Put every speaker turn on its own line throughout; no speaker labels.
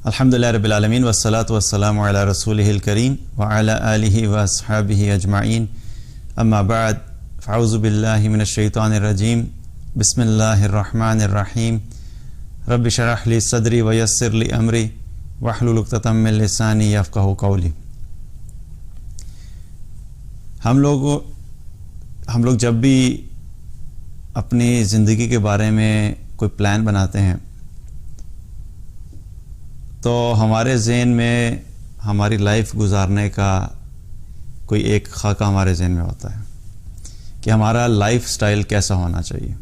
الحمدللہ رب العالمین والصلاة والسلام علی رسولہ الکریم وعلی آلہ واصحابہ اجمعین اما بعد فاعوذ باللہ من الشیطان الرجیم بسم اللہ الرحمن الرحیم رب اشرح لی صدری ویسر لی امری واحلل عقدۃ من لسانی یفقہوا قولی۔ ہم لوگ جب بھی اپنی زندگی کے بارے میں کوئی پلان بناتے ہیں تو ہمارے ذہن میں ہماری لائف گزارنے کا کوئی ایک خاکہ ہمارے ذہن میں ہوتا ہے کہ ہمارا لائف سٹائل کیسا ہونا چاہیے،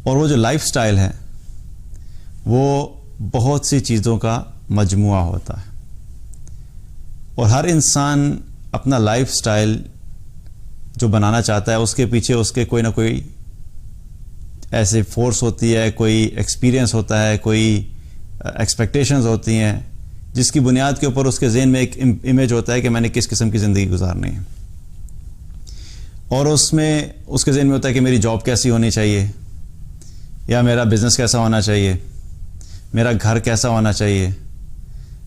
اور وہ جو لائف سٹائل ہے وہ بہت سی چیزوں کا مجموعہ ہوتا ہے، اور ہر انسان اپنا لائف سٹائل جو بنانا چاہتا ہے اس کے پیچھے اس کے کوئی نہ کوئی ایسے فورس ہوتی ہے، کوئی ایکسپیرینس ہوتا ہے، کوئی ایکسپیکٹیشنز ہوتی ہیں جس کی بنیاد کے اوپر اس کے ذہن میں ایک امیج ہوتا ہے کہ میں نے کس قسم کی زندگی گزارنی ہے، اور اس میں اس کے ذہن میں ہوتا ہے کہ میری جاب کیسی ہونی چاہیے، یا میرا بزنس کیسا ہونا چاہیے، میرا گھر کیسا ہونا چاہیے،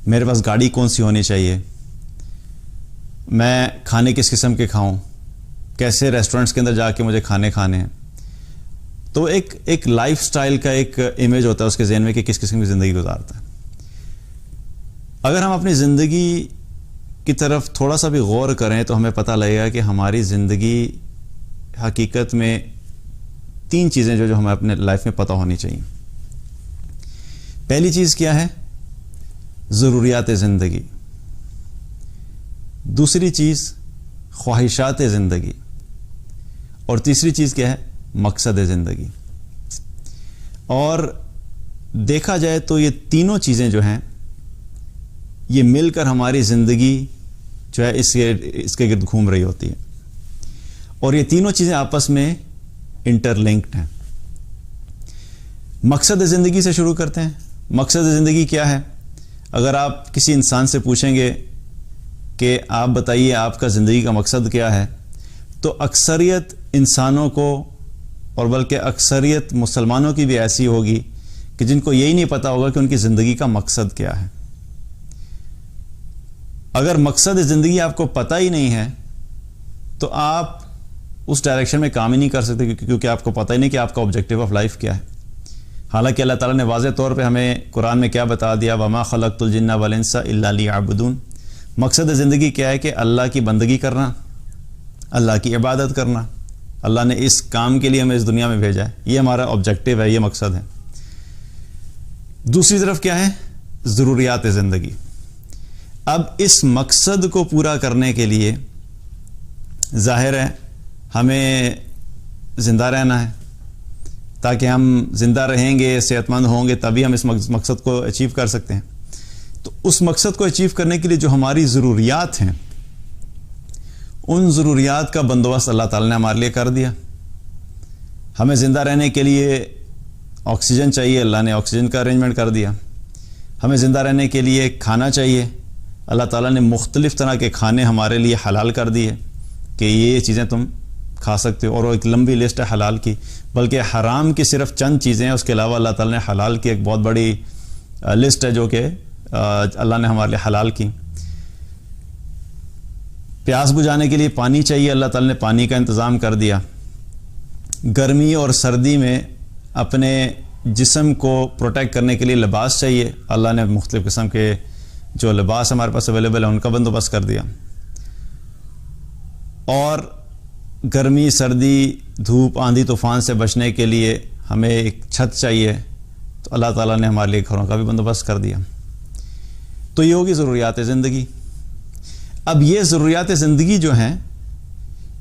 میرے پاس گاڑی کون سی ہونی چاہیے، میں کھانے کس قسم کے کھاؤں، کیسے ریسٹورنٹس کے اندر جا کے مجھے کھانے ہیں۔ تو ایک لائف سٹائل کا ایک امیج ہوتا ہے اس کے ذہن میں کہ کس قسم کی زندگی گزارتا ہے۔ اگر ہم اپنی زندگی کی طرف تھوڑا سا بھی غور کریں تو ہمیں پتہ لگے گا کہ ہماری زندگی حقیقت میں تین چیزیں جو ہمیں اپنے لائف میں پتہ ہونی چاہیے۔ پہلی چیز کیا ہے؟ ضروریات زندگی۔ دوسری چیز خواہشات زندگی، اور تیسری چیز کیا ہے؟ مقصد زندگی۔ اور دیکھا جائے تو یہ تینوں چیزیں جو ہیں یہ مل کر ہماری زندگی جو ہے اس کے گرد گھوم رہی ہوتی ہے، اور یہ تینوں چیزیں آپس میں انٹر لنکڈ ہیں۔ مقصد زندگی سے شروع کرتے ہیں۔ مقصد زندگی کیا ہے؟ اگر آپ کسی انسان سے پوچھیں گے کہ آپ بتائیے آپ کا زندگی کا مقصد کیا ہے، تو اکثریت انسانوں کو، اور بلکہ اکثریت مسلمانوں کی بھی ایسی ہوگی کہ جن کو یہی نہیں پتا ہوگا کہ ان کی زندگی کا مقصد کیا ہے۔ اگر مقصد زندگی آپ کو پتہ ہی نہیں ہے تو آپ اس ڈائریکشن میں کام ہی نہیں کر سکتے، کیونکہ آپ کو پتہ ہی نہیں کہ آپ کا آبجیکٹیو آف لائف کیا ہے۔ حالانکہ اللہ تعالیٰ نے واضح طور پہ ہمیں قرآن میں کیا بتا دیا؟ وَمَا خَلَقْتُ الْجِنَّ وَالْإِنسَ إِلَّا لِيَعْبُدُونَ۔ مقصد زندگی کیا ہے؟ کہ اللہ کی بندگی کرنا، اللہ کی عبادت کرنا۔ اللہ نے اس کام کے لیے ہمیں اس دنیا میں بھیجا ہے، یہ ہمارا آبجیکٹیو ہے، یہ مقصد ہے۔ دوسری طرف کیا ہے؟ ضروریات زندگی۔ اب اس مقصد کو پورا کرنے کے لیے ظاہر ہے ہمیں زندہ رہنا ہے، تاکہ ہم زندہ رہیں گے، صحت مند ہوں گے، تبھی ہم اس مقصد کو اچیو کر سکتے ہیں۔ تو اس مقصد کو اچیو کرنے کے لیے جو ہماری ضروریات ہیں ان ضروریات کا بندوبست اللہ تعالیٰ نے ہمارے لیے کر دیا۔ ہمیں زندہ رہنے کے لیے آکسیجن چاہیے، اللہ نے آکسیجن کا ارینجمنٹ کر دیا۔ ہمیں زندہ رہنے کے لیے کھانا چاہیے، اللہ تعالیٰ نے مختلف طرح کے کھانے ہمارے لیے حلال کر دیے کہ یہ چیزیں تم کھا سکتے ہو، اور وہ ایک لمبی لسٹ ہے حلال کی، بلکہ حرام کی صرف چند چیزیں ہیں، اس کے علاوہ اللہ تعالیٰ نے حلال کی ایک بہت بڑی لسٹ ہے جو کہ اللہ نے ہمارے لیے حلال کی۔ پیاس بجھانے کے لیے پانی چاہیے، اللہ تعالیٰ نے پانی کا انتظام کر دیا۔ گرمی اور سردی میں اپنے جسم کو پروٹیکٹ کرنے کے لیے لباس چاہیے، اللہ نے مختلف قسم کے جو لباس ہمارے پاس اویلیبل ہیں ان کا بندوبست کر دیا۔ اور گرمی، سردی، دھوپ، آندھی طوفان سے بچنے کے لیے ہمیں ایک چھت چاہیے، تو اللہ تعالیٰ نے ہمارے لیے گھروں کا بھی بندوبست کر دیا۔ تو یہ ہوگی ضروریات زندگی۔ اب یہ ضروریات زندگی جو ہیں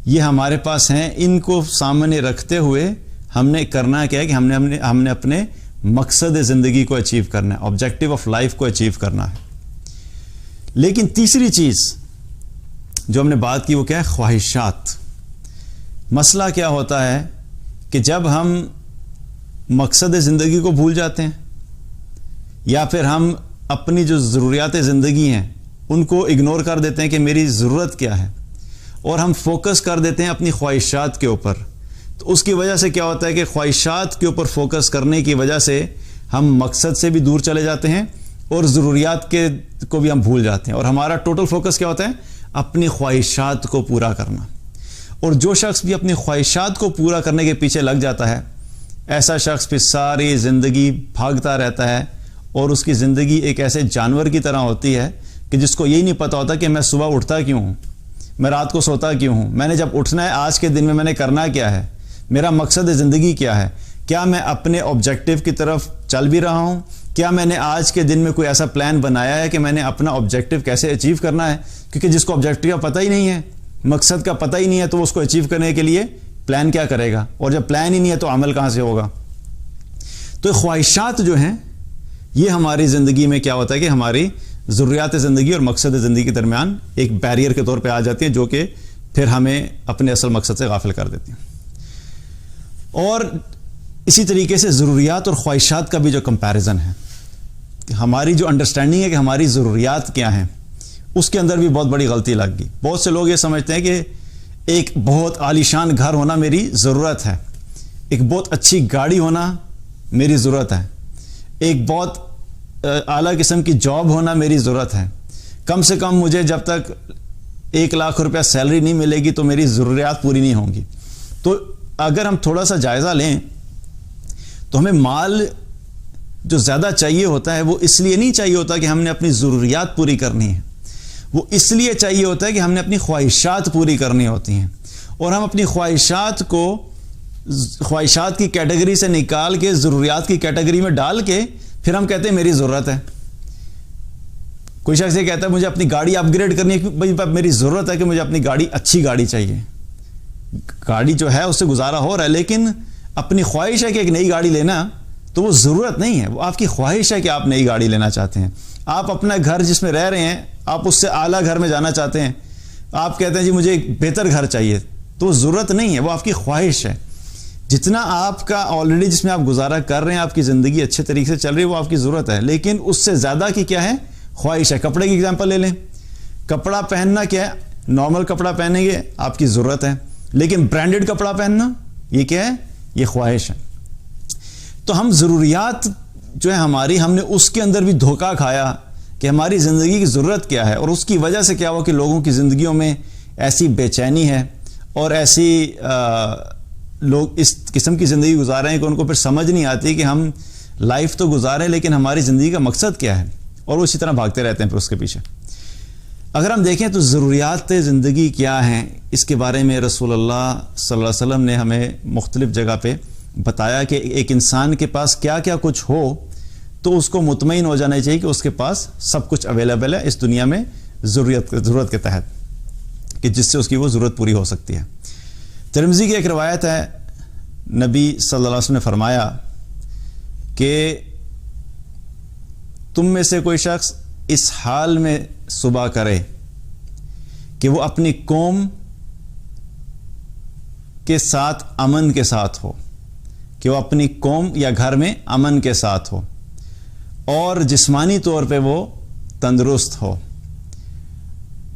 یہ ہمارے پاس ہیں، ان کو سامنے رکھتے ہوئے ہم نے کرنا کیا ہے کہ ہم نے اپنے مقصد زندگی کو اچیو کرنا ہے، آبجیکٹیو آف لائف کو اچیو کرنا ہے۔ لیکن تیسری چیز جو ہم نے بات کی وہ کیا ہے؟ خواہشات۔ مسئلہ کیا ہوتا ہے کہ جب ہم مقصد زندگی کو بھول جاتے ہیں، یا پھر ہم اپنی جو ضروریات زندگی ہیں ان کو اگنور کر دیتے ہیں کہ میری ضرورت کیا ہے، اور ہم فوکس کر دیتے ہیں اپنی خواہشات کے اوپر، تو اس کی وجہ سے کیا ہوتا ہے کہ خواہشات کے اوپر فوکس کرنے کی وجہ سے ہم مقصد سے بھی دور چلے جاتے ہیں اور ضروریات کے کو بھی ہم بھول جاتے ہیں، اور ہمارا ٹوٹل فوکس کیا ہوتا ہے؟ اپنی خواہشات کو پورا کرنا. اور جو شخص بھی اپنی خواہشات کو پورا کرنے کے پیچھے لگ جاتا ہے، ایسا شخص پھر ساری زندگی بھاگتا رہتا ہے، اور اس کی زندگی ایک ایسے جانور کی طرح ہوتی ہے کہ جس کو یہی نہیں پتا ہوتا کہ میں صبح اٹھتا کیوں ہوں، میں رات کو سوتا کیوں ہوں، میں نے جب اٹھنا ہے آج کے دن میں نے کرنا کیا ہے، میرا مقصد زندگی کیا ہے، کیا میں اپنے آبجیکٹو کی طرف چل بھی رہا ہوں، کیا میں نے آج کے دن میں کوئی ایسا پلان بنایا ہے کہ میں نے اپنا آبجیکٹو کیسے اچیو کرنا ہے. کیونکہ جس کو آبجیکٹو کا پتہ ہی نہیں ہے، مقصد کا پتہ ہی نہیں ہے، تو اس کو اچیو کرنے کے لیے پلان کیا کرے گا، اور جب پلان ہی نہیں ہے تو عمل کہاں سے ہوگا. تو خواہشات جو ہیں یہ ہماری زندگی میں کیا ہوتا ہے کہ ہماری ضروریات زندگی اور مقصد زندگی کے درمیان ایک بیریئر کے طور پہ آ جاتی ہیں، جو کہ پھر ہمیں اپنے اصل مقصد سے غافل کر دیتی ہیں. اور اسی طریقے سے ضروریات اور خواہشات کا بھی جو کمپیریزن ہے، کہ ہماری جو انڈرسٹینڈنگ ہے کہ ہماری ضروریات کیا ہیں، اس کے اندر بھی بہت بڑی غلطی لگ گئی. بہت سے لوگ یہ سمجھتے ہیں کہ ایک بہت عالیشان گھر ہونا میری ضرورت ہے، ایک بہت اچھی گاڑی ہونا میری ضرورت ہے، ایک بہت اعلیٰ قسم کی جاب ہونا میری ضرورت ہے، کم سے کم مجھے جب تک 1,00,000 روپیہ سیلری نہیں ملے گی تو میری ضروریات پوری نہیں ہوں گی. تو اگر ہم تھوڑا سا جائزہ لیں تو ہمیں مال جو زیادہ چاہیے ہوتا ہے وہ اس لیے نہیں چاہیے ہوتا کہ ہم نے اپنی ضروریات پوری کرنی ہے، وہ اس لیے چاہیے ہوتا ہے کہ ہم نے اپنی خواہشات پوری کرنی ہوتی ہیں. اور ہم اپنی خواہشات کو خواہشات کی کیٹیگری سے نکال کے ضروریات کی کیٹیگری میں ڈال کے پھر ہم کہتے ہیں میری ضرورت ہے. کوئی شخص یہ کہتا ہے مجھے اپنی گاڑی اپ گریڈ کرنی ہے، بھائی میری ضرورت ہے کہ مجھے اپنی گاڑی اچھی گاڑی چاہیے. گاڑی جو ہے اس سے گزارا ہو رہا ہے، لیکن اپنی خواہش ہے کہ ایک نئی گاڑی لینا، تو وہ ضرورت نہیں ہے، وہ آپ کی خواہش ہے کہ آپ نئی گاڑی لینا چاہتے ہیں. آپ اپنا گھر جس میں رہ رہے ہیں آپ اس سے اعلیٰ گھر میں جانا چاہتے ہیں، آپ کہتے ہیں جی مجھے ایک بہتر گھر چاہیے، تو وہ ضرورت نہیں ہے، وہ آپ کی خواہش ہے. جتنا آپ کا آلریڈی جس میں آپ گزارا کر رہے ہیں، آپ کی زندگی اچھے طریقے سے چل رہی ہے، وہ آپ کی ضرورت ہے. لیکن اس سے زیادہ کی کیا ہے؟ خواہش ہے. کپڑے کی ایگزامپل لے لیں، کپڑا پہننا کیا ہے؟ نارمل کپڑا پہنیں گے آپ کی ضرورت ہے، لیکن برانڈڈ کپڑا پہننا یہ کیا ہے؟ یہ خواہش ہے. تو ہم ضروریات جو ہے ہماری، ہم نے اس کے اندر بھی دھوکہ کھایا کہ ہماری زندگی کی ضرورت کیا ہے، اور اس کی وجہ سے کیا ہوا کہ لوگوں کی زندگیوں میں ایسی بے چینی ہے اور ایسی لوگ اس قسم کی زندگی گزار رہے ہیں کہ ان کو پھر سمجھ نہیں آتی کہ ہم لائف تو گزاریں لیکن ہماری زندگی کا مقصد کیا ہے، اور وہ اسی طرح بھاگتے رہتے ہیں پھر اس کے پیچھے. اگر ہم دیکھیں تو ضروریات زندگی کیا ہیں، اس کے بارے میں رسول اللہ صلی اللہ علیہ وسلم نے ہمیں مختلف جگہ پہ بتایا کہ ایک انسان کے پاس کیا کیا کچھ ہو تو اس کو مطمئن ہو جانا چاہیے کہ اس کے پاس سب کچھ اویلیبل ہے اس دنیا میں ضرورت کے تحت، کہ جس سے اس کی وہ ضرورت پوری ہو سکتی ہے. ترمذی کی ایک روایت ہے، نبی صلی اللہ علیہ وسلم نے فرمایا کہ تم میں سے کوئی شخص اس حال میں صبح کرے کہ وہ اپنی قوم کے ساتھ امن کے ساتھ ہو، کہ وہ اپنی قوم یا گھر میں امن کے ساتھ ہو، اور جسمانی طور پہ وہ تندرست ہو،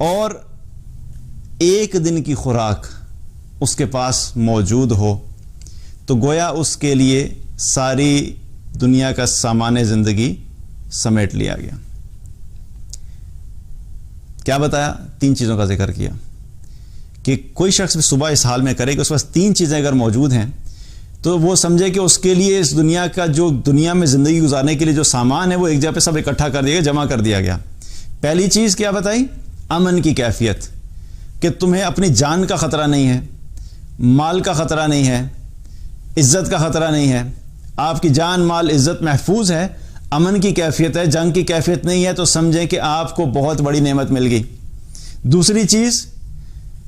اور ایک دن کی خوراک اس کے پاس موجود ہو، تو گویا اس کے لیے ساری دنیا کا سامان زندگی سمیٹ لیا گیا. کیا بتایا؟ 3 چیزوں کا ذکر کیا کہ کوئی شخص بھی صبح اس حال میں کرے کہ اس پاس 3 چیزیں اگر موجود ہیں تو وہ سمجھے کہ اس کے لیے اس دنیا کا جو دنیا میں زندگی گزارنے کے لیے جو سامان ہے وہ ایک جگہ پہ سب اکٹھا کر دیا گیا، جمع کر دیا گیا. پہلی چیز کیا بتائی؟ امن کی کیفیت، کہ تمہیں اپنی جان کا خطرہ نہیں ہے، مال کا خطرہ نہیں ہے، عزت کا خطرہ نہیں ہے، آپ کی جان مال عزت محفوظ ہے، امن کی کیفیت ہے، جنگ کی کیفیت نہیں ہے، تو سمجھیں کہ آپ کو بہت بڑی نعمت مل گئی. دوسری چیز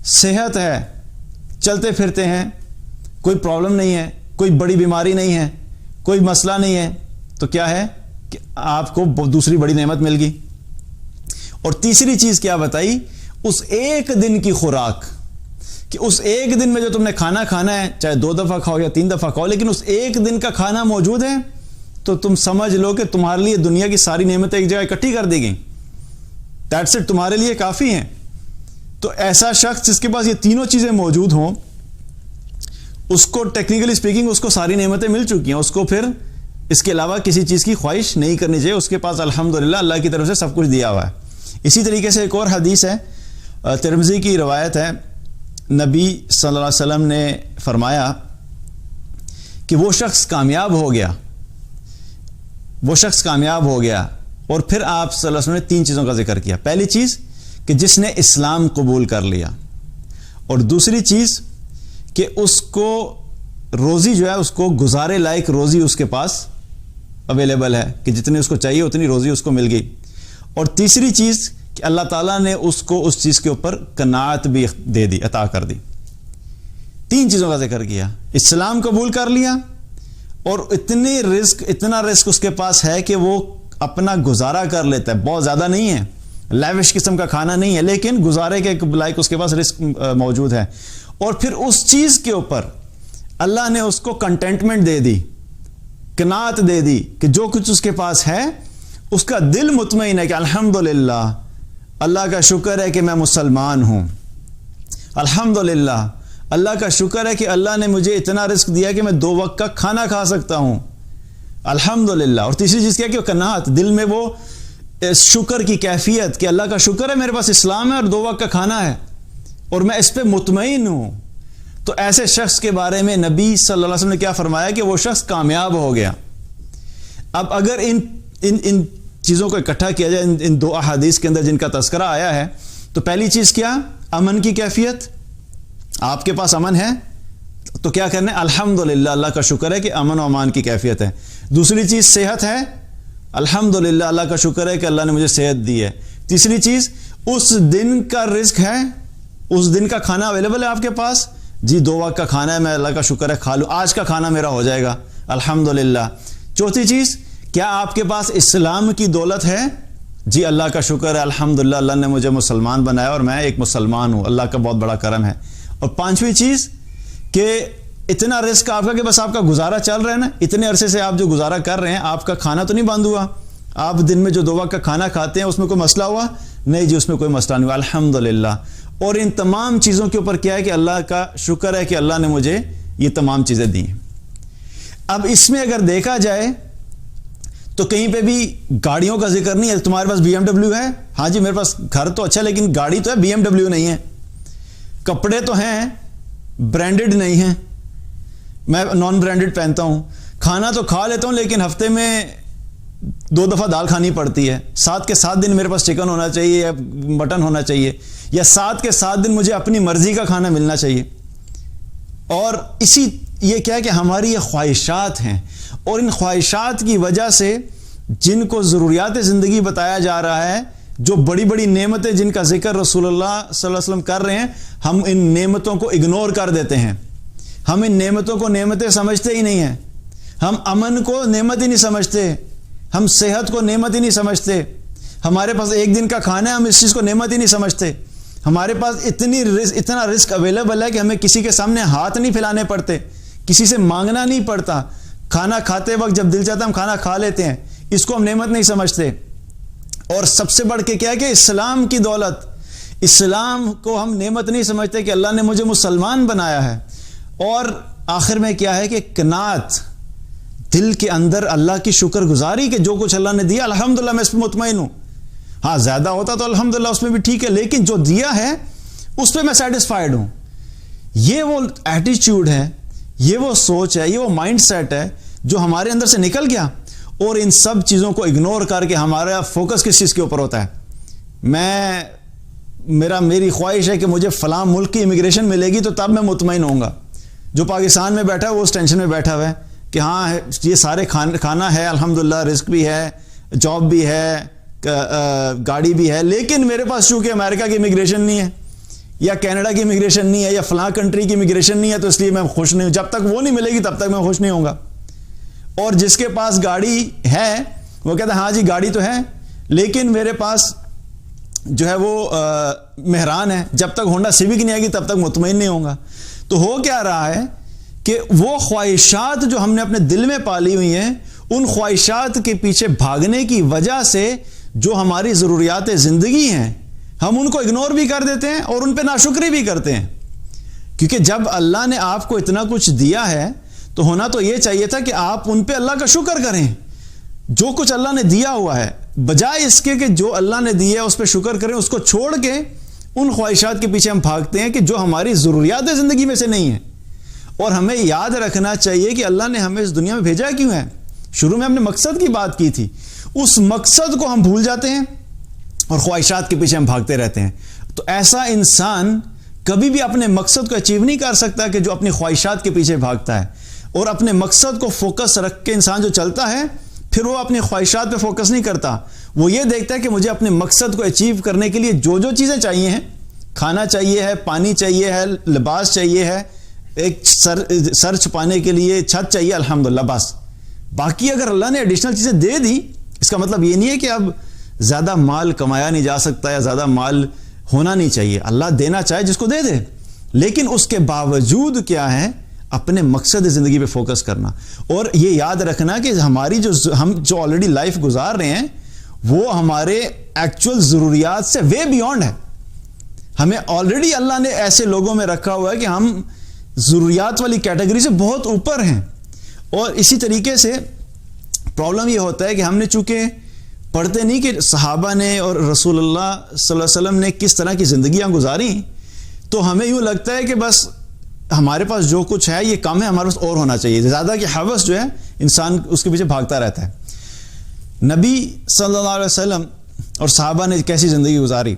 صحت ہے، چلتے پھرتے ہیں، کوئی پرابلم نہیں ہے، کوئی بڑی بیماری نہیں ہے، کوئی مسئلہ نہیں ہے، تو کیا ہے کہ آپ کو دوسری بڑی نعمت مل گئی. اور تیسری چیز کیا بتائی؟ اس ایک دن کی خوراک، کہ اس ایک دن میں جو تم نے کھانا کھانا ہے، چاہے 2 دفعہ کھاؤ یا 3 دفعہ کھاؤ، لیکن اس ایک دن کا کھانا موجود ہے تو تم سمجھ لو کہ تمہارے لیے دنیا کی ساری نعمتیں ایک جگہ اکٹھی کر دی گئیں. دیٹس اٹ، تمہارے لیے کافی ہیں. تو ایسا شخص جس کے پاس یہ تینوں چیزیں موجود ہوں، اس کو ٹیکنیکلی اسپیکنگ اس کو ساری نعمتیں مل چکی ہیں، اس کو پھر اس کے علاوہ کسی چیز کی خواہش نہیں کرنی چاہیے، اس کے پاس الحمدللہ اللہ کی طرف سے سب کچھ دیا ہوا ہے۔ اسی طریقے سے ایک اور حدیث ہے، ترمذی کی روایت ہے، نبی صلی اللہ علیہ وسلم نے فرمایا کہ وہ شخص کامیاب ہو گیا، وہ شخص کامیاب ہو گیا، اور پھر آپ صلی اللہ علیہ وسلم نے 3 چیزوں کا ذکر کیا۔ پہلی چیز کہ جس نے اسلام قبول کر لیا، اور دوسری چیز کہ اس کو روزی جو ہے اس کو گزارے لائق روزی اس کے پاس اویلیبل ہے کہ جتنی اس کو چاہیے اتنی روزی اس کو مل گئی، اور تیسری چیز کہ اللہ تعالیٰ نے اس کو اس چیز کے اوپر قناعت بھی دے دی، عطا کر دی۔ 3 چیزوں کا ذکر کیا، اسلام قبول کر لیا، اور اتنا رزق اس کے پاس ہے کہ وہ اپنا گزارا کر لیتا ہے، بہت زیادہ نہیں ہے، لیوش قسم کا کھانا نہیں ہے، لیکن گزارے کے لائق اس کے پاس رزق موجود ہے، اور پھر اس چیز کے اوپر اللہ نے اس کو کنٹینٹمنٹ دے دی، قناعت دے دی کہ جو کچھ اس کے پاس ہے اس کا دل مطمئن ہے کہ الحمدللہ اللہ کا شکر ہے کہ میں مسلمان ہوں، الحمدللہ اللہ کا شکر ہے کہ اللہ نے مجھے اتنا رزق دیا کہ میں 2 وقت کا کھانا کھا سکتا ہوں، الحمدللہ۔ اور تیسری چیز کیا کہ قناعت، دل میں وہ شکر کی کیفیت کہ اللہ کا شکر ہے میرے پاس اسلام ہے اور 2 وقت کا کھانا ہے اور میں اس پہ مطمئن ہوں۔ تو ایسے شخص کے بارے میں نبی صلی اللہ علیہ وسلم نے کیا فرمایا کہ وہ شخص کامیاب ہو گیا۔ اب اگر ان چیزوں کو اکٹھا کیا جائے، ان 2 احادیث کے اندر جن کا تذکرہ آیا ہے، تو پہلی چیز کیا؟ امن کی کیفیت، آپ کے پاس امن ہے تو کیا کرنا ہے؟ الحمدللہ اللہ کا شکر ہے کہ امن و امان کی کیفیت ہے۔ دوسری چیز صحت ہے، الحمدللہ اللہ کا شکر ہے کہ اللہ نے مجھے صحت دی ہے۔ تیسری چیز اس دن کا رزق ہے، اس دن کا کھانا اویلیبل ہے آپ کے پاس، جی 2 وقت کا کھانا ہے، میں اللہ کا شکر ہے کھا لوں، آج کا کھانا میرا ہو جائے گا، الحمدللہ۔ چوتھی چیز کیا آپ کے پاس اسلام کی دولت ہے؟ جی اللہ کا شکر ہے، الحمدللہ اللہ نے مجھے مسلمان بنایا اور میں ایک مسلمان ہوں، اللہ کا بہت بڑا کرم ہے۔ اور 5ویں چیز کہ اتنا رزق آپ کا کہ بس آپ کا گزارا چل رہا ہے نا، اتنے عرصے سے آپ جو گزارا کر رہے ہیں آپ کا کھانا تو نہیں بند ہوا، آپ دن میں جو 2 وقت کا کھانا کھاتے ہیں اس میں کوئی مسئلہ ہوا؟ نہیں جی، اس میں کوئی مسئلہ نہیں ہوا، الحمدللہ۔ اور ان تمام چیزوں کے اوپر کیا ہے کہ اللہ کا شکر ہے کہ اللہ نے مجھے یہ تمام چیزیں دی ہیں۔ اب اس میں اگر دیکھا جائے تو کہیں پہ بھی گاڑیوں کا ذکر نہیں ہے، تمہارے پاس BMW ہے، ہاں جی میرے پاس گھر تو اچھا لیکن گاڑی تو ہے، BMW نہیں ہے۔ کپڑے تو ہیں، برانڈڈ نہیں ہیں، میں نان برانڈڈ پہنتا ہوں۔ کھانا تو کھا لیتا ہوں لیکن ہفتے میں 2 دفعہ دال کھانی پڑتی ہے، 7 کے 7 دن میرے پاس چکن ہونا چاہیے یا مٹن ہونا چاہیے، یا 7 کے 7 دن مجھے اپنی مرضی کا کھانا ملنا چاہیے۔ اور یہ کیا ہے کہ ہماری یہ خواہشات ہیں، اور ان خواہشات کی وجہ سے جن کو ضروریات زندگی بتایا جا رہا ہے، جو بڑی بڑی نعمتیں جن کا ذکر رسول اللہ صلی اللہ علیہ وسلم کر رہے ہیں، ہم ان نعمتوں کو اگنور کر دیتے ہیں، ہم ان نعمتوں کو نعمتیں سمجھتے ہی نہیں ہیں، ہم امن کو نعمت ہی نہیں سمجھتے، ہم صحت کو نعمت ہی نہیں سمجھتے، ہمارے پاس 1 دن کا کھانا ہے ہم اس چیز کو نعمت ہی نہیں سمجھتے، ہمارے پاس اتنا رزق اویلیبل ہے کہ ہمیں کسی کے سامنے ہاتھ نہیں پھیلانے پڑتے، کسی سے مانگنا نہیں پڑتا، کھانا کھاتے وقت جب دل چاہتا ہے ہم کھانا کھا لیتے ہیں، اس کو ہم نعمت نہیں سمجھتے۔ اور سب سے بڑھ کے کیا ہے کہ اسلام کی دولت، اسلام کو ہم نعمت نہیں سمجھتے کہ اللہ نے مجھے مسلمان بنایا ہے۔ اور آخر میں کیا ہے کہ قناعت، دل کے اندر اللہ کی شکر گزاری کہ جو کچھ اللہ نے دیا الحمدللہ میں اس پہ مطمئن ہوں، ہاں زیادہ ہوتا تو الحمدللہ اس میں بھی ٹھیک ہے، لیکن جو دیا ہے اس پہ میں سیٹسفائیڈ ہوں۔ یہ وہ ایٹیچیوڈ ہے، یہ وہ سوچ ہے، یہ وہ مائنڈ سیٹ ہے جو ہمارے اندر سے نکل گیا، اور ان سب چیزوں کو اگنور کر کے ہمارا فوکس کس چیز کے اوپر ہوتا ہے؟ میری خواہش ہے کہ مجھے فلاں ملک کی امیگریشن ملے گی تو تب میں مطمئن ہوں گا۔ جو پاکستان میں بیٹھا ہے وہ اس ٹینشن میں بیٹھا ہوا ہے کہ ہاں یہ سارے کھانا ہے، الحمدللہ رزق بھی ہے، جاب بھی ہے، گاڑی بھی ہے، لیکن میرے پاس چونکہ امریکہ کی امیگریشن نہیں ہے یا کینیڈا کی امیگریشن نہیں ہے یا فلاں کنٹری کی امیگریشن نہیں ہے، تو اس لیے میں خوش نہیں ہوں، جب تک وہ نہیں ملے گی تب تک میں خوش نہیں ہوں گا۔ اور جس کے پاس گاڑی ہے وہ کہتا ہے ہاں جی گاڑی تو ہے لیکن میرے پاس جو ہے وہ مہران ہے، جب تک ہونڈا سیوک نہیں آئے گی تب تک مطمئن نہیں ہوں گا۔ تو ہو کیا رہا ہے کہ وہ خواہشات جو ہم نے اپنے دل میں پالی ہوئی ہیں، ان خواہشات کے پیچھے بھاگنے کی وجہ سے جو ہماری ضروریات زندگی ہیں ہم ان کو اگنور بھی کر دیتے ہیں اور ان پہ ناشکری بھی کرتے ہیں، کیونکہ جب اللہ نے آپ کو اتنا کچھ دیا ہے تو ہونا تو یہ چاہیے تھا کہ آپ ان پہ اللہ کا شکر کریں، جو کچھ اللہ نے دیا ہوا ہے، بجائے اس کے کہ جو اللہ نے دیا ہے اس پہ شکر کریں، اس کو چھوڑ کے ان خواہشات کے پیچھے ہم بھاگتے ہیں کہ جو ہماری ضروریات زندگی میں سے نہیں ہیں۔ اور ہمیں یاد رکھنا چاہیے کہ اللہ نے ہمیں اس دنیا میں بھیجا کیوں ہے۔ شروع میں ہم نے مقصد کی بات کی تھی، اس مقصد کو ہم بھول جاتے ہیں اور خواہشات کے پیچھے ہم بھاگتے رہتے ہیں۔ تو ایسا انسان کبھی بھی اپنے مقصد کو اچیو نہیں کر سکتا کہ جو اپنی خواہشات کے پیچھے بھاگتا ہے۔ اور اپنے مقصد کو فوکس رکھ کے انسان جو چلتا ہے، پھر وہ اپنی خواہشات پہ فوکس نہیں کرتا، وہ یہ دیکھتا ہے کہ مجھے اپنے مقصد کو اچیو کرنے کے لیے جو جو چیزیں چاہیے ہیں، کھانا چاہیے ہے، پانی چاہیے ہے، لباس چاہیے ہے، ایک سر چھپانے کے لیے چھت چاہیے، الحمدللہ، بس۔ باقی اگر اللہ نے ایڈیشنل چیزیں دے دی، اس کا مطلب یہ نہیں ہے کہ اب زیادہ مال کمایا نہیں جا سکتا یا زیادہ مال ہونا نہیں چاہیے۔ اللہ دینا چاہے جس کو دے دے، لیکن اس کے باوجود کیا ہے، اپنے مقصد زندگی پہ فوکس کرنا۔ اور یہ یاد رکھنا کہ ہماری ہم جو آلریڈی لائف گزار رہے ہیں وہ ہمارے ایکچوئل ضروریات سے وے بیونڈ ہے۔ ہمیں آلریڈی اللہ نے ایسے لوگوں میں رکھا ہوا ہے کہ ہم ضروریات والی کیٹیگری سے بہت اوپر ہیں۔ اور اسی طریقے سے پرابلم یہ ہوتا ہے کہ ہم نے چونکہ پڑھتے نہیں کہ صحابہ نے اور رسول اللہ صلی اللہ علیہ وسلم نے کس طرح کی زندگیاں گزاری، تو ہمیں یوں لگتا ہے کہ بس ہمارے پاس جو کچھ ہے یہ کم ہے، ہمارے پاس اور ہونا چاہیے، زیادہ کی ہوس جو ہے انسان اس کے پیچھے بھاگتا رہتا ہے۔ نبی صلی اللہ علیہ وسلم اور صحابہ نے کیسی زندگی گزاری؟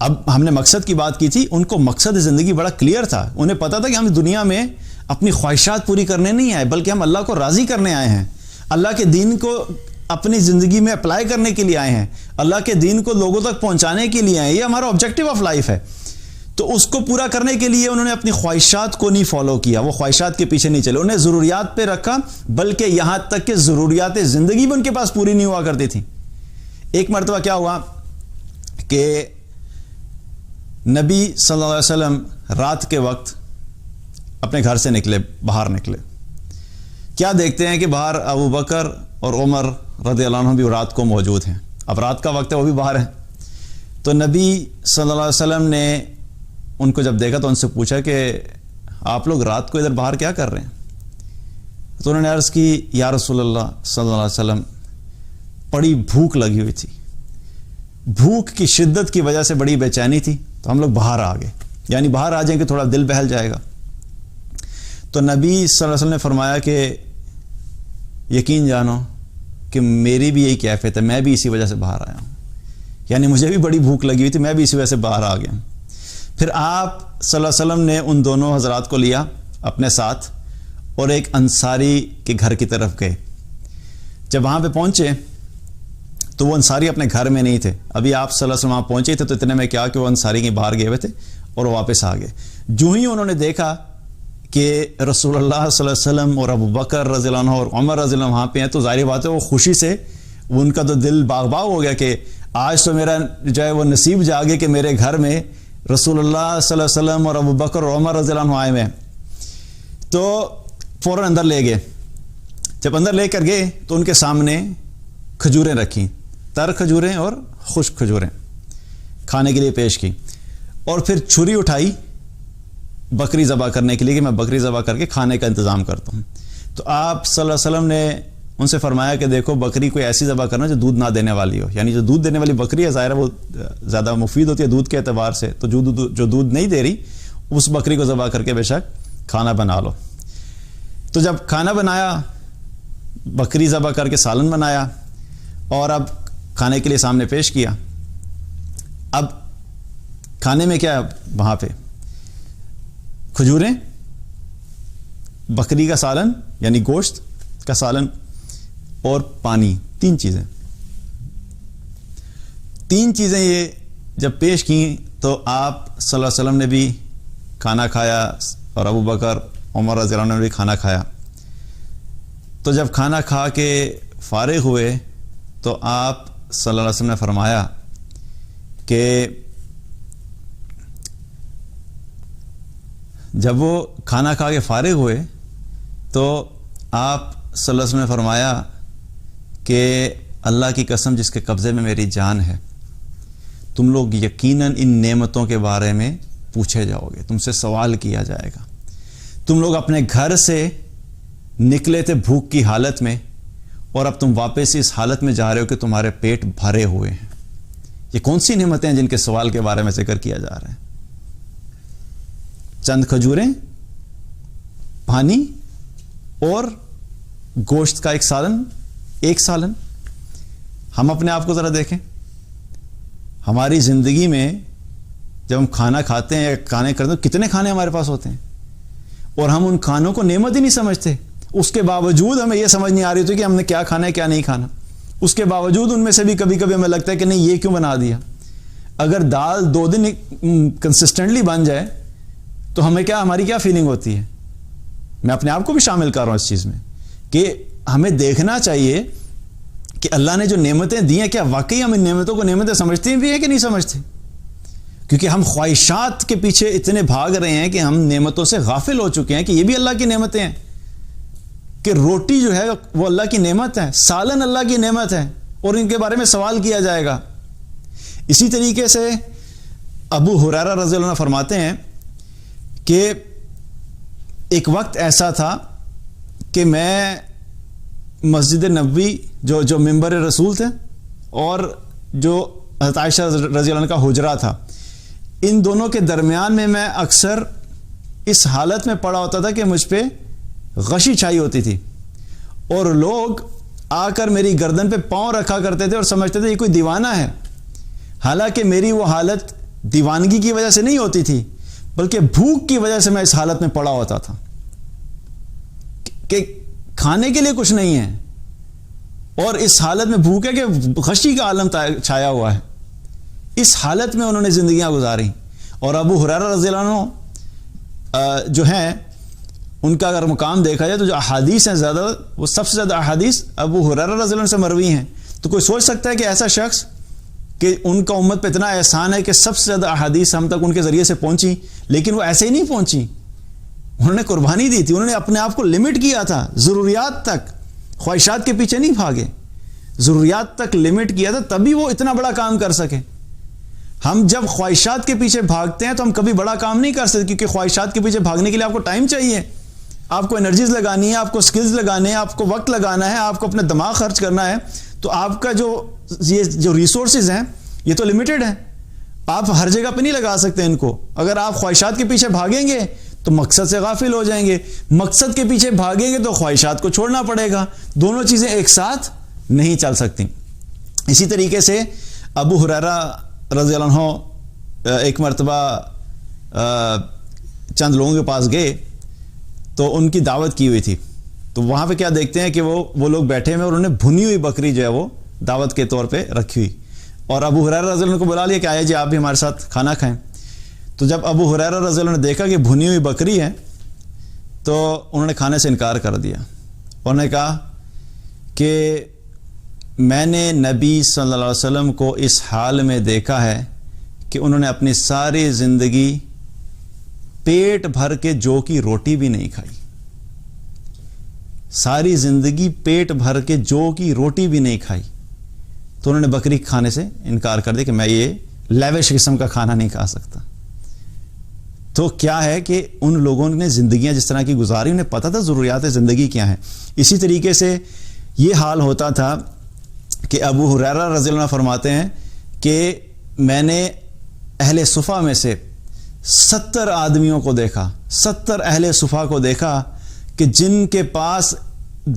اب ہم نے مقصد کی بات کی تھی، ان کو مقصد زندگی بڑا کلیئر تھا، انہیں پتا تھا کہ ہم دنیا میں اپنی خواہشات پوری کرنے نہیں آئے، بلکہ ہم اللہ کو راضی کرنے آئے ہیں، اللہ کے دین کو اپنی زندگی میں اپلائی کرنے کے لیے آئے ہیں، اللہ کے دین کو لوگوں تک پہنچانے کے لیے آئے ہیں، یہ ہمارا آبجیکٹو آف لائف ہے۔ تو اس کو پورا کرنے کے لیے انہوں نے اپنی خواہشات کو نہیں فالو کیا، وہ خواہشات کے پیچھے نہیں چلے، انہیں ضروریات پہ رکھا، بلکہ یہاں تک کہ ضروریات زندگی بھی ان کے پاس پوری نہیں ہوا کرتی تھی۔ ایک مرتبہ کیا ہوا کہ نبی صلی اللہ علیہ وسلم رات کے وقت اپنے گھر سے نکلے، باہر نکلے، کیا دیکھتے ہیں کہ باہر ابو بکر اور عمر رضی اللہ عنہ بھی رات کو موجود ہیں۔ اب رات کا وقت ہے، وہ بھی باہر ہیں۔ تو نبی صلی اللہ علیہ وسلم نے ان کو جب دیکھا تو ان سے پوچھا کہ آپ لوگ رات کو ادھر باہر کیا کر رہے ہیں؟ تو انہوں نے عرض کی، یا رسول اللہ صلی اللہ علیہ وسلم، بڑی بھوک لگی ہوئی تھی، بھوک کی شدت کی وجہ سے بڑی بے چینی تھی، تو ہم لوگ باہر آ گئے، یعنی باہر آ جائیں کہ تھوڑا دل بہل جائے گا۔ تو نبی صلی اللہ علیہ وسلم نے فرمایا کہ یقین جانو کہ میری بھی یہی کیفیت ہے، میں بھی اسی وجہ سے باہر آیا ہوں، یعنی مجھے بھی بڑی بھوک لگی ہوئی تھی، میں بھی اسی وجہ سے باہر آ گیا۔ پھر آپ صلی اللہ علیہ وسلم نے ان دونوں حضرات کو لیا اپنے ساتھ اور ایک انصاری کے گھر کی طرف گئے۔ جب وہاں پہ پہنچے تو وہ انصاری اپنے گھر میں نہیں تھے، ابھی آپ صلی اللہ علیہ وسلم وہاں پہنچے تھے، تو اتنے میں کیا کہ وہ انصاری کے باہر گئے ہوئے تھے اور وہ واپس آ گئے۔ جو ہی انہوں نے دیکھا کہ رسول اللہ صلی اللہ علیہ وسلم اور ابو بکر رضی اللہ عنہ اور عمر رضی اللہ عنہ وہاں پہ ہیں، تو ظاہر بات ہے وہ خوشی سے ان کا تو دل باغ باغ ہو گیا کہ آج تو میرا جو ہے وہ نصیب جاگے کہ میرے گھر میں رسول اللہ صلی اللہ علیہ وسلم اور ابو بکر اور عمر رضی اللہ عنہ آئے ہوئے ہیں۔ تو فوراً اندر لے گئے۔ جب اندر لے کر گئے تو ان کے سامنے کھجوریں رکھیں، تر کھجوریں اور خشک کھجوریں کھانے کے لیے پیش کی، اور پھر چھری اٹھائی بکری ذبح کرنے کے لیے کہ میں بکری ذبح کر کے کھانے کا انتظام کرتا ہوں۔ تو آپ صلی اللہ علیہ وسلم نے ان سے فرمایا کہ دیکھو بکری کوئی ایسی ذبح کرنا جو دودھ نہ دینے والی ہو، یعنی جو دودھ دینے والی بکری ہے ظاہر ہے وہ زیادہ مفید ہوتی ہے دودھ کے اعتبار سے، تو جو دودھ نہیں دے رہی اس بکری کو ذبح کر کے بے شک کھانا بنا لو۔ تو جب کھانا بنایا، بکری ذبح کر کے سالن بنایا اور اب کھانے کے لیے سامنے پیش کیا۔ اب کھانے میں کیا ہے وہاں پہ؟ کھجوریں، بکری کا سالن یعنی گوشت کا سالن اور پانی، تین چیزیں یہ جب پیش کی تو آپ صلی اللہ علیہ وسلم نے بھی کھانا کھایا اور ابو بکر عمر رضی اللہ عنہ نے بھی کھانا کھایا۔ تو جب کھانا کھا کے فارغ ہوئے تو آپ صلی اللہ علیہ وسلم نے فرمایا کہ جب وہ کھانا کھا کے فارغ ہوئے تو آپ صلی اللہ علیہ وسلم نے فرمایا کہ اللہ کی قسم جس کے قبضے میں میری جان ہے، تم لوگ یقیناً ان نعمتوں کے بارے میں پوچھے جاؤ گے، تم سے سوال کیا جائے گا۔ تم لوگ اپنے گھر سے نکلے تھے بھوک کی حالت میں اور اب تم واپس اس حالت میں جا رہے ہو کہ تمہارے پیٹ بھرے ہوئے ہیں. یہ کون سی نعمتیں ہیں جن کے سوال کے بارے میں ذکر کیا جا رہا ہے؟ چند کھجوریں، پانی اور گوشت کا ایک سالن. ہم اپنے آپ کو ذرا دیکھیں. ہماری زندگی میں جب ہم کھانا کھاتے ہیں یا کھانے کرتے ہیں، کتنے کھانے ہمارے پاس ہوتے ہیں اور ہم ان کھانوں کو نعمت ہی نہیں سمجھتے. اس کے باوجود ہمیں یہ سمجھ نہیں آ رہی ہوتی کہ ہم نے کیا کھانا ہے کیا نہیں کھانا. اس کے باوجود ان میں سے بھی کبھی کبھی ہمیں لگتا ہے کہ نہیں یہ کیوں بنا دیا. اگر دال 2 دن کنسسٹنٹلی بن جائے تو ہماری کیا فیلنگ ہوتی ہے؟ میں اپنے آپ کو بھی شامل کر رہا ہوں اس چیز میں کہ ہمیں دیکھنا چاہیے کہ اللہ نے جو نعمتیں دی ہیں کیا واقعی ہم ان نعمتوں کو نعمتیں سمجھتے بھی ہیں کہ نہیں سمجھتے. کیونکہ ہم خواہشات کے پیچھے اتنے بھاگ رہے ہیں کہ ہم نعمتوں سے غافل ہو چکے ہیں کہ یہ بھی اللہ کی نعمتیں ہیں، کہ روٹی جو ہے وہ اللہ کی نعمت ہے، سالن اللہ کی نعمت ہے اور ان کے بارے میں سوال کیا جائے گا. اسی طریقے سے ابو ہریرہ رضی اللہ عنہ فرماتے ہیں کہ ایک وقت ایسا تھا کہ میں مسجد نبوی جو منبر رسول تھے اور جو حضرت عائشہ رضی اللہ عنہ کا حجرہ تھا، ان دونوں کے درمیان میں اکثر اس حالت میں پڑا ہوتا تھا کہ مجھ پہ غشی چھائی ہوتی تھی اور لوگ آ کر میری گردن پہ پاؤں رکھا کرتے تھے اور سمجھتے تھے یہ کوئی دیوانہ ہے. حالانکہ میری وہ حالت دیوانگی کی وجہ سے نہیں ہوتی تھی بلکہ بھوک کی وجہ سے میں اس حالت میں پڑا ہوتا تھا کہ کھانے کے لیے کچھ نہیں ہے اور اس حالت میں بھوک ہے کہ غشی کا عالم چھایا ہوا ہے. اس حالت میں انہوں نے زندگیاں گزاری. اور ابو ہریرہ رضی اللہ عنہ جو ہیں ان کا اگر مقام دیکھا جائے تو جو احادیث ہیں زیادہ، وہ سب سے زیادہ احادیث ابو ہریرہ رضی اللہ عنہ سے مروی ہیں. تو کوئی سوچ سکتا ہے کہ ایسا شخص کہ ان کا امت پہ اتنا احسان ہے کہ سب سے زیادہ احادیث ہم تک ان کے ذریعے سے پہنچی، لیکن وہ ایسے ہی نہیں پہنچی. انہوں نے قربانی دی تھی، انہوں نے اپنے آپ کو لمٹ کیا تھا ضروریات تک. خواہشات کے پیچھے نہیں بھاگے، ضروریات تک لمٹ کیا تھا، تبھی وہ اتنا بڑا کام کر سکے. ہم جب خواہشات کے پیچھے بھاگتے ہیں تو ہم کبھی بڑا کام نہیں کر سکتے، کیونکہ خواہشات کے پیچھے بھاگنے کے لیے آپ کو ٹائم چاہیے، آپ کو انرجیز لگانی ہے، آپ کو سکلز لگانے ہیں، آپ کو وقت لگانا ہے، آپ کو اپنے دماغ خرچ کرنا ہے. تو آپ کا یہ جو ریسورسز ہیں یہ تو لمیٹڈ ہیں، آپ ہر جگہ پہ نہیں لگا سکتے ان کو. اگر آپ خواہشات کے پیچھے بھاگیں گے تو مقصد سے غافل ہو جائیں گے، مقصد کے پیچھے بھاگیں گے تو خواہشات کو چھوڑنا پڑے گا. دونوں چیزیں ایک ساتھ نہیں چل سکتی. اسی طریقے سے ابو ہریرہ رضی اللہ عنہ ایک مرتبہ چند لوگوں کے پاس گئے تو ان کی دعوت کی ہوئی تھی. تو وہاں پہ کیا دیکھتے ہیں کہ وہ لوگ بیٹھے ہوئے اور انہوں نے بھنی ہوئی بکری جو ہے وہ دعوت کے طور پہ رکھی ہوئی، اور ابو ہریرہ رضی اللہ عنہ کو بلا لیا کہ آئے جی آپ بھی ہمارے ساتھ کھانا کھائیں. تو جب ابو ہریرہ رضی اللہ عنہ نے دیکھا کہ بھنی ہوئی بکری ہے تو انہوں نے کھانے سے انکار کر دیا. انہوں نے کہا کہ میں نے نبی صلی اللہ علیہ وسلم کو اس حال میں دیکھا ہے کہ انہوں نے اپنی ساری زندگی پیٹ بھر کے جو کی روٹی بھی نہیں کھائی. ساری زندگی پیٹ بھر کے جو کی روٹی بھی نہیں کھائی. تو انہوں نے بکری کھانے سے انکار کر دیا کہ میں یہ لیوش قسم کا کھانا نہیں کھا سکتا. تو کیا ہے کہ ان لوگوں نے زندگیاں جس طرح کی گزاری، انہیں پتہ تھا ضروریات زندگی کیا ہیں. اسی طریقے سے یہ حال ہوتا تھا کہ ابو ہریرہ رضی اللہ عنہ فرماتے ہیں کہ میں نے اہل صفہ میں سے 70 آدمیوں کو دیکھا، 70 اہل صفہ کو دیکھا کہ جن کے پاس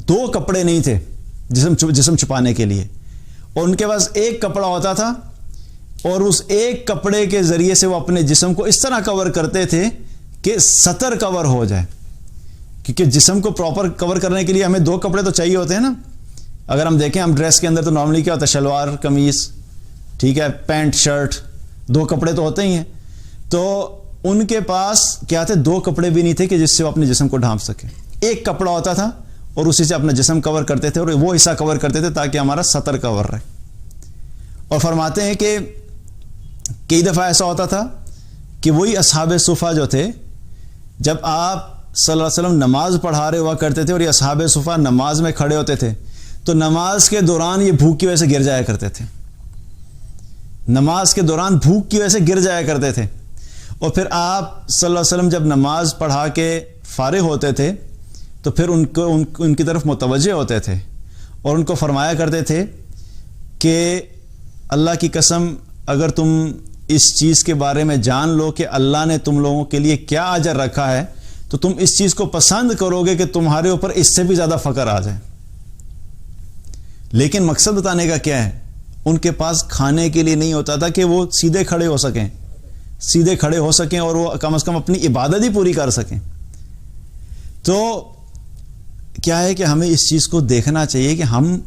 2 کپڑے نہیں تھے جسم چھپانے کے لیے، اور ان کے پاس ایک کپڑا ہوتا تھا اور اس ایک کپڑے کے ذریعے سے وہ اپنے جسم کو اس طرح کور کرتے تھے کہ سطر کور ہو جائے. کیونکہ جسم کو پراپر کور کرنے کے لیے ہمیں 2 کپڑے تو چاہیے ہوتے ہیں نا. اگر ہم دیکھیں ہم ڈریس کے اندر تو نارملی کیا ہوتا ہے، شلوار قمیص، ٹھیک ہے، پینٹ شرٹ، 2 کپڑے تو ہوتے ہی ہیں. تو ان کے پاس کیا تھے، 2 کپڑے بھی نہیں تھے کہ جس سے وہ اپنے جسم کو ڈھانپ سکے. ایک کپڑا ہوتا تھا اور اسی سے اپنا جسم کور کرتے تھے اور وہ حصہ کور کرتے تھے تاکہ ہمارا سطر کور رہے. اور فرماتے ہیں کہ کئی دفعہ ایسا ہوتا تھا کہ وہی اصحاب صفہ جو تھے، جب آپ صلی اللہ علیہ وسلم نماز پڑھا رہے ہوا کرتے تھے اور یہ اصحاب صفہ نماز میں کھڑے ہوتے تھے تو نماز کے دوران یہ بھوک کی وجہ سے گر جایا کرتے تھے. نماز کے دوران بھوک کی وجہ سے گر جایا کرتے تھے. اور پھر آپ صلی اللہ علیہ وسلم جب نماز پڑھا کے فارغ ہوتے تھے تو پھر ان کی طرف متوجہ ہوتے تھے اور ان کو فرمایا کرتے تھے کہ اللہ کی قسم اگر تم اس چیز کے بارے میں جان لو کہ اللہ نے تم لوگوں کے لیے کیا اجر رکھا ہے تو تم اس چیز کو پسند کرو گے کہ تمہارے اوپر اس سے بھی زیادہ فقر آ جائے. لیکن مقصد بتانے کا کیا ہے, ان کے پاس کھانے کے لیے نہیں ہوتا تھا کہ وہ سیدھے کھڑے ہو سکیں اور وہ کم از کم اپنی عبادت ہی پوری کر سکیں. تو کیا ہے کہ ہمیں اس چیز کو دیکھنا چاہیے کہ ہم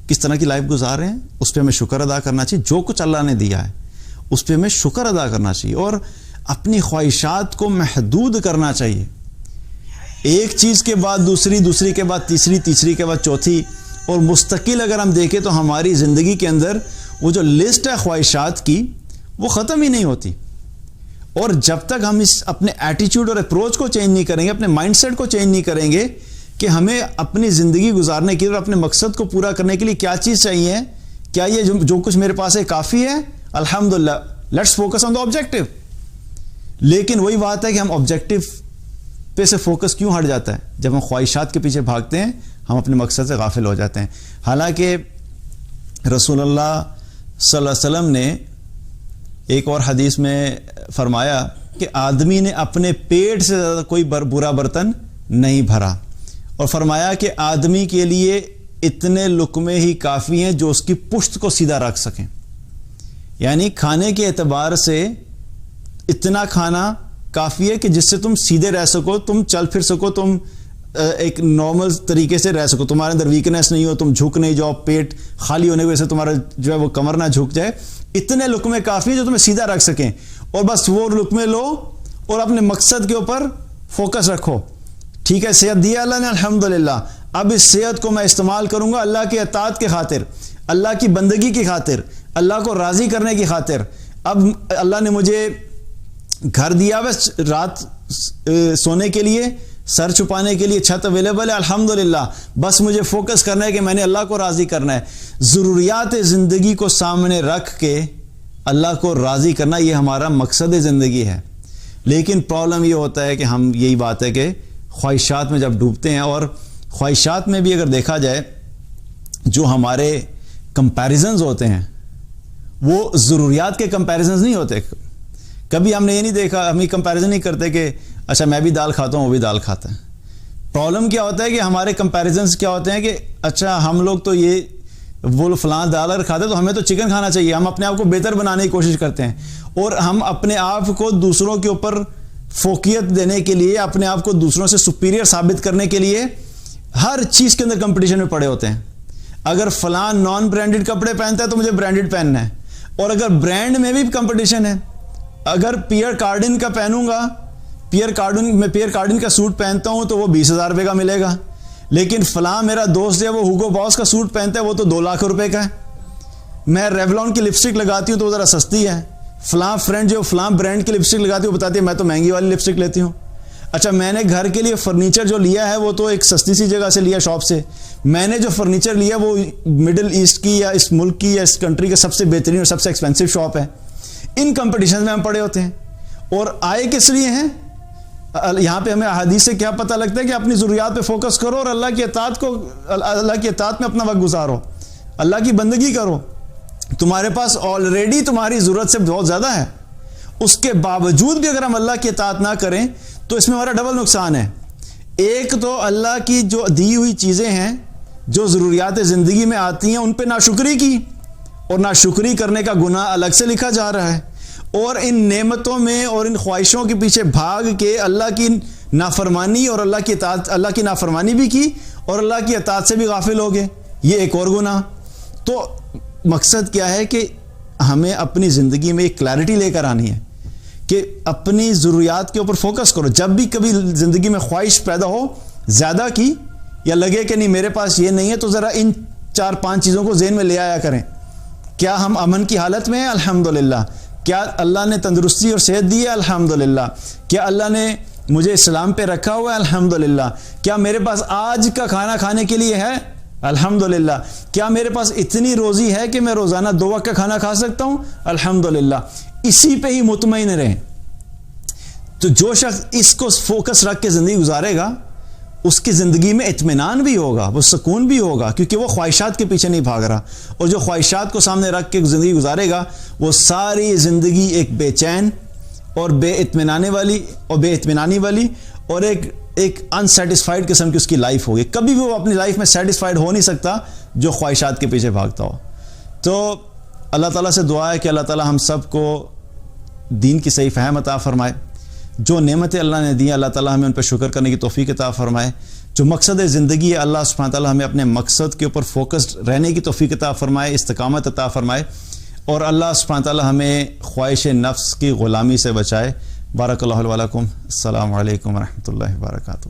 کس طرح کی لائف گزار رہے ہیں, اس پہ ہمیں شکر ادا کرنا چاہیے. جو کچھ اللہ نے دیا ہے اس پہ ہمیں شکر ادا کرنا چاہیے اور اپنی خواہشات کو محدود کرنا چاہیے. ایک چیز کے بعد دوسری, دوسری کے بعد تیسری, تیسری کے بعد چوتھی, اور مستقل اگر ہم دیکھیں تو ہماری زندگی کے اندر وہ جو لسٹ ہے خواہشات کی وہ ختم ہی نہیں ہوتی. اور جب تک ہم اس اپنے ایٹیچیوڈ اور اپروچ کو چینج نہیں کریں گے, اپنے مائنڈ سیٹ کو چینج نہیں کریں گے کہ ہمیں اپنی زندگی گزارنے کے لیے اور اپنے مقصد کو پورا کرنے کے لیے کیا چیز چاہیے, کیا یہ جو کچھ میرے پاس ہے کافی ہے, الحمدللہ, let's focus on the objective. لیکن وہی بات ہے کہ ہم آبجیکٹو پہ سے فوکس کیوں ہٹ جاتا ہے؟ جب ہم خواہشات کے پیچھے بھاگتے ہیں ہم اپنے مقصد سے غافل ہو جاتے ہیں. حالانکہ رسول اللہ صلی اللہ علیہ وسلم نے ایک اور حدیث میں فرمایا کہ آدمی نے اپنے پیٹ سے زیادہ کوئی برا برتن نہیں بھرا, اور فرمایا کہ آدمی کے لیے اتنے لقمے ہی کافی ہیں جو اس کی پشت کو سیدھا رکھ سکیں. یعنی کھانے کے اعتبار سے اتنا کھانا کافی ہے کہ جس سے تم سیدھے رہ سکو, تم چل پھر سکو, تم ایک نارمل طریقے سے رہ سکو, تمہارے اندر ویکنیس نہیں ہو, تم جھک نہیں جاؤ, پیٹ خالی ہونے کی وجہ سے تمہارا جو ہے وہ کمر نہ جھک جائے. اتنے لقمے کافی ہیں جو تمہیں سیدھا رکھ سکیں, اور بس وہ لقمے لو اور اپنے مقصد کے اوپر فوکس رکھو. ٹھیک ہے, صحت دیا اللہ نے, الحمدللہ, اب اس صحت کو میں استعمال کروں گا اللہ کی اطاعت کی خاطر, اللہ کی بندگی کی خاطر, اللہ کو راضی کرنے کی خاطر. اب اللہ نے مجھے گھر دیا, بس رات سونے کے لیے, سر چھپانے کے لیے چھت اویلیبل ہے, الحمدللہ, بس مجھے فوکس کرنا ہے کہ میں نے اللہ کو راضی کرنا ہے. ضروریات زندگی کو سامنے رکھ کے اللہ کو راضی کرنا, یہ ہمارا مقصد زندگی ہے. لیکن پرابلم یہ ہوتا ہے کہ ہم, یہی بات ہے کہ خواہشات میں جب ڈوبتے ہیں, اور خواہشات میں بھی اگر دیکھا جائے جو ہمارے کمپیریزنز ہوتے ہیں وہ ضروریات کے کمپیریزنز نہیں ہوتے. کبھی ہم نے یہ نہیں دیکھا, ہم یہ کمپیریزن نہیں کرتے کہ اچھا میں بھی دال کھاتا ہوں وہ بھی دال کھاتا ہے. پرابلم کیا ہوتا ہے کہ ہمارے کمپیریزنز کیا ہوتے ہیں کہ اچھا ہم لوگ تو یہ وہ فلاں دال اگر کھاتے تو ہمیں تو چکن کھانا چاہیے. ہم اپنے آپ کو بہتر بنانے کی کوشش کرتے ہیں, اور ہم اپنے آپ کو دوسروں کے اوپر فوقیت دینے کے لیے, اپنے آپ کو دوسروں سے سپیریئر ثابت کرنے کے لیے ہر چیز کے اندر کمپٹیشن میں پڑے ہوتے ہیں. اگر فلاں نان برانڈڈ کپڑے پہنتا ہے تو مجھے برانڈڈ پہننا ہے, اور اگر برانڈ میں بھی کمپٹیشن ہے, اگر پیئر کارڈن کا پہنوں گا, میں پیئر کارڈن کا سوٹ پہنتا ہوں تو وہ 20,000 روپے کا ملے گا, لیکن فلاں میرا دوست ہے وہ ہوگو باس کا سوٹ پہنتا ہے وہ تو 2 لاکھ روپے کا ہے. میں ریولون کی لپسٹک لگاتی ہوں تو وہ ذرا سستی ہے, فلاں فرینڈ جو فلاں برانڈ کی لپسٹک لگاتی ہے وہ بتاتی ہے میں تو مہنگی والی لپسٹک لیتی ہوں. اچھا میں نے گھر کے لیے فرنیچر جو لیا ہے وہ تو ایک سستی سی جگہ سے لیا, شاپ سے. میں نے جو فرنیچر لیا وہ مڈل ایسٹ کی یا اس ملک کی یا اس کنٹری کا سب سے بہترین اور سب سے ایکسپینسو شاپ ہے. ان کمپٹیشن میں ہم پڑے ہوتے ہیں, اور آئے کس لیے ہیں؟ یہاں پہ ہمیں احادیث سے کیا پتہ لگتا ہے کہ اپنی ضروریات پہ فوکس کرو اور اللہ کی اطاعت میں اپنا وقت گزارو, اللہ کی بندگی کرو. تمہارے پاس آلریڈی تمہاری ضرورت سے بہت زیادہ ہے, اس کے باوجود بھی اگر ہم اللہ کی اطاعت نہ کریں تو اس میں ہمارا ڈبل نقصان ہے. ایک تو اللہ کی جو دی ہوئی چیزیں ہیں جو ضروریات زندگی میں آتی ہیں ان پہ ناشکری کی, اور ناشکری کرنے کا گناہ الگ سے لکھا جا رہا ہے, اور ان نعمتوں میں اور ان خواہشوں کے پیچھے بھاگ کے اللہ کی نافرمانی اور اللہ کی نافرمانی بھی کی اور اللہ کی اطاعت سے بھی غافل ہو گئے, یہ ایک اور گناہ. تو مقصد کیا ہے کہ ہمیں اپنی زندگی میں ایک کلیئرٹی لے کر آنی ہے کہ اپنی ضروریات کے اوپر فوکس کرو. جب بھی کبھی زندگی میں خواہش پیدا ہو زیادہ کی, یا لگے کہ نہیں میرے پاس یہ نہیں ہے, تو ذرا ان 4-5 چیزوں کو ذہن میں لے آیا کریں. کیا ہم امن کی حالت میں ہیں؟ الحمدللہ. کیا اللہ نے تندرستی اور صحت دی ہے؟ الحمدللہ. کیا اللہ نے مجھے اسلام پہ رکھا ہوا ہے؟ الحمدللہ. کیا میرے پاس آج کا کھانا کھانے کے لیے ہے؟ الحمدللہ. کیا میرے پاس اتنی روزی ہے کہ میں روزانہ 2 وقت کا کھانا کھا سکتا ہوں؟ الحمدللہ. اسی پہ ہی مطمئن رہیں. تو جو شخص اس کو فوکس رکھ کے زندگی گزارے گا اس کی زندگی میں اطمینان بھی ہوگا، وہ سکون بھی ہوگا، کیونکہ وہ خواہشات کے پیچھے نہیں بھاگ رہا. اور جو خواہشات کو سامنے رکھ کے زندگی گزارے گا وہ ساری زندگی ایک بے چین اور بے اطمینانی والی اور ایک انسیٹسفائیڈ قسم کی اس کی لائف ہوگی. کبھی بھی وہ اپنی لائف میں سیٹسفائیڈ ہو نہیں سکتا جو خواہشات کے پیچھے بھاگتا ہو. تو اللہ تعالیٰ سے دعا ہے کہ اللہ تعالیٰ ہم سب کو دین کی صحیح فہم عطا فرمائے. جو نعمتیں اللہ نے دی اللہ تعالیٰ ہمیں ان پہ شکر کرنے کی توفیق عطا فرمائے. جو مقصد زندگی ہے اللہ سبحانہ تعالیٰ ہمیں اپنے مقصد کے اوپر فوکسڈ رہنے کی توفیق عطا فرمائے، استقامت عطا فرمائے، اور اللہ سبحانہ تعالیٰ ہمیں خواہش نفس کی غلامی سے بچائے. بارک اللہ لکم. السلام علیکم ورحمۃ اللہ وبرکاتہ.